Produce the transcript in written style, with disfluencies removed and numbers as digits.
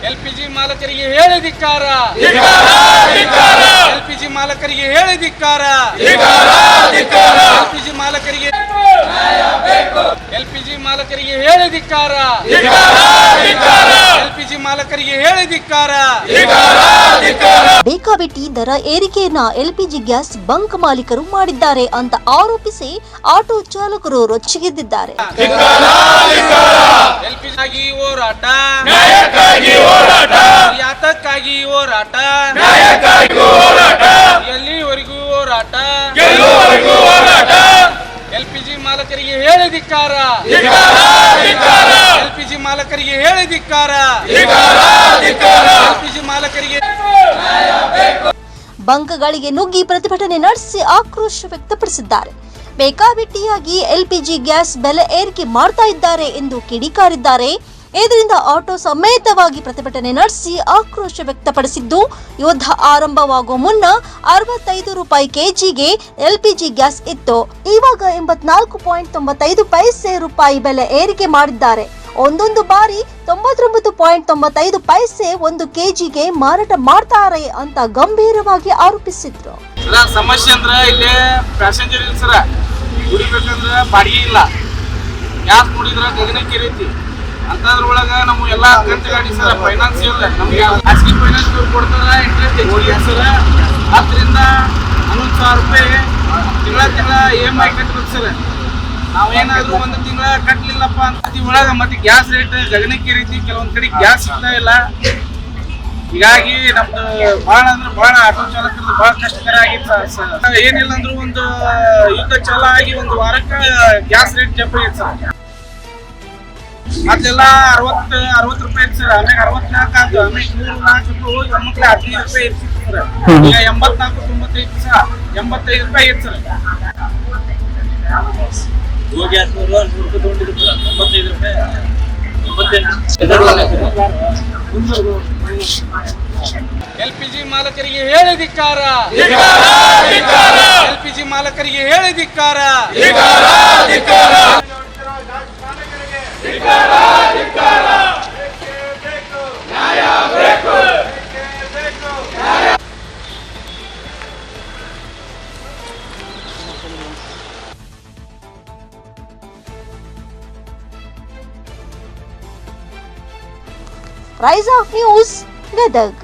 LPG ಮಾಲಕರಿಗೆ ಹೇಳಿ ಧಿಕ್ಕಾರ. LPG ಮಾಲಕರಿಗೆ ಹೇಳಿ ಧಿಕ್ಕಾರ. ಎಲ್ಪಿಜಿ ಮಾಲಕರಿಗೆ ಎಲ್ಪಿಜಿ ಮಾಲಕರಿಗೆ ಹೇಳಿ ಧಿಕ್ಕಾರ. ಎಲ್ಪಿಜಿ ಮಾಲಕರಿಗೆ ಹೇಳಿ ಧಿಕ್ಕಾರ. ಬೇಕಾಬಿಟ್ಟಿ ದರ ಏರಿಕೆಯನ್ನ ಎಲ್ಪಿಜಿ ಗ್ಯಾಸ್ ಬಂಕ್ ಮಾಲೀಕರು ಮಾಡಿದ್ದಾರೆ ಅಂತ ಆರೋಪಿಸಿ ಆಟೋ ಚಾಲಕರು ರೊಚ್ಚಿಗೆದ್ದಿದ್ದಾರೆ. ಎಲ್ಪಿಜಿ ಹೋರಾಟ, ಯಾತಕ್ಕಾಗಿ ಹೋರಾಟ, ಎಲ್ಲಿವರೆಗೂ ಹೋರಾಟ. ಎಲ್ಪಿಜಿ ಮಾಲಕರಿಗೆ ಹೇಳಿ ಧಿಕ್ಕಾರ. ಎಲ್ಪಿಜಿ ಮಾಲಕರಿಗೆ ಹೇಳಿ ಧಿಕ್ಕಾರ. ಎಲ್ಪಿಜಿ ಮಾಲಕರಿಗೆ ಬಂಕ್ಗಳಿಗೆ ನುಗ್ಗಿ ಪ್ರತಿಭಟನೆ ನಡೆಸಿ ಆಕ್ರೋಶ ವ್ಯಕ್ತಪಡಿಸಿದ್ದಾರೆ. ಬೇಕಾಬಿಟ್ಟಿಯಾಗಿ ಎಲ್ಪಿಜಿ ಗ್ಯಾಸ್ ಬೆಲೆ ಏರಿಕೆ ಮಾಡ್ತಾ ಇದ್ದಾರೆ ಎಂದು ಕಿಡಿಕಾರಿದ್ದಾರೆ. ಇದರಿಂದ ಆಟೋ ಸಮೇತವಾಗಿ ಪ್ರತಿಭಟನೆ ನಡೆಸಿ ಆಕ್ರೋಶ ವ್ಯಕ್ತಪಡಿಸಿದ್ದು, ಯುದ್ಧ ಆರಂಭವಾಗುವ ಮುನ್ನ 65 ರೂಪಾಯಿ ಕೆಜಿಗೆ ಎಲ್ಪಿಜಿ ಗ್ಯಾಸ್ ಇತ್ತು. ಇವಾಗ 84.95 ರೂಪಾಯಿ ಬೆಲೆ ಏರಿಕೆ ಮಾಡಿದ್ದಾರೆ. ಒಂದೊಂದು ಬಾರಿ 99.95 ಒಂದು ಕೆಜಿಗೆ ಮಾರಾಟ ಮಾಡ್ತಾರೆ ಅಂತ ಗಂಭೀರವಾಗಿ ಆರೋಪಿಸಿದ್ರು. ಸಮಸ್ಯೆ ಅಂದ್ರೆ ಇಲ್ಲಿ ಪ್ಯಾಸೆಂಜರ್ ಇಲ್ಲ ಸರ, ಕುಡಿಬೇಕಂದ್ರೆ ಬಾಡಿಗೆ ಇಲ್ಲ, ಗ್ಯಾಸ್ ಕುಡಿದ್ರೆ ಗಗನಕ್ಕೆ ರೀತಿ ಅಂತದ್ರೊಳಗ ನಮ್ಮ ಎಲ್ಲಾ ಖರ್ಚು ಗಾಡಿ ಸರ ಫೈನಾನ್ಸಿಯಲ್ ನಮ್ಗೆ ಖಾಸಗಿ ಫೈನಾನ್ಸ್ ಕೊಡ್ತಾರ, ಇಂಟ್ರೆಸ್ಟ್ ಹೆಚ್ಚಿಗೆ ಸರ. 10ರಿಂದ 11,000 ರೂಪಾಯಿ ತಿಂಗಳ EMI ಕಟ್ಟಬೇಕು ಸರ್. ನಾವೇನಾದ್ರೂ ಒಂದು ತಿಂಗಳ ಕಟ್ಟಲಿಲ್ಲಪ್ಪ ಅಂತ ಒಳಗ ಮತ್ತೆ ಗ್ಯಾಸ್ ರೇಟ್ ಗಗನಕ್ಕೆ ರೀತಿ ಕೆಲವೊಂದ್ ಕಡೆ ಗ್ಯಾಸ್ ಸಿಗ್ತಾ ಇಲ್ಲ. ಹೀಗಾಗಿ ನಮ್ದು ಬಹಳ ಅಂದ್ರೆ ಬಹಳ ಆಟೋ ಚಾಲಕರದ್ದು ಬಹಳ ಕಷ್ಟಕರ ಆಗಿತ್ತು. ಏನಿಲ್ಲ ಅಂದ್ರೂ ಒಂದು ಯುದ್ಧ ಚಾಲ ಆಗಿ ಒಂದು ವಾರಕ್ಕೆ ಗ್ಯಾಸ್ ರೇಟ್ ಜಂಪ್ ಆಗೈತೆ ಸರ್. ಮೊದಲೆಲ್ಲ 60 ರೂಪಾಯಿ ಇತ್ತು ಸರ್, ಆಮೇಲೆ 64 ಆಯ್ತು, ಆಮೇಲೆ 104 ರೂಪಾಯಿ ಹೋಗಿ ಒಮ್ಮಕ್ಲೆ 15 ರೂಪಾಯಿ ಇರ್ತಿತ್ತು ಸರ್. ಈಗ 84-95 ಸರ್, 85 ರೂಪಾಯಿ ಇತ್ತು ಸರ್. ಗ್ಯಾಸ್ 100 ರೂಪಾಯಿ ತಗೊಂಡಿದ್ರು ಸರ್, 85 ರೂಪಾಯಿ 88. ಎಲ್ಪಿಜಿ ಮಾಲಕರಿಗೆ ಹೇಳಿ ಧಿಕ್ಕಾರ. ಎಲ್ಪಿಜಿ ಮಾಲಕರಿಗೆ ಹೇಳಿ ಧಿಕ್ಕಾರ. Rise of news Gadag.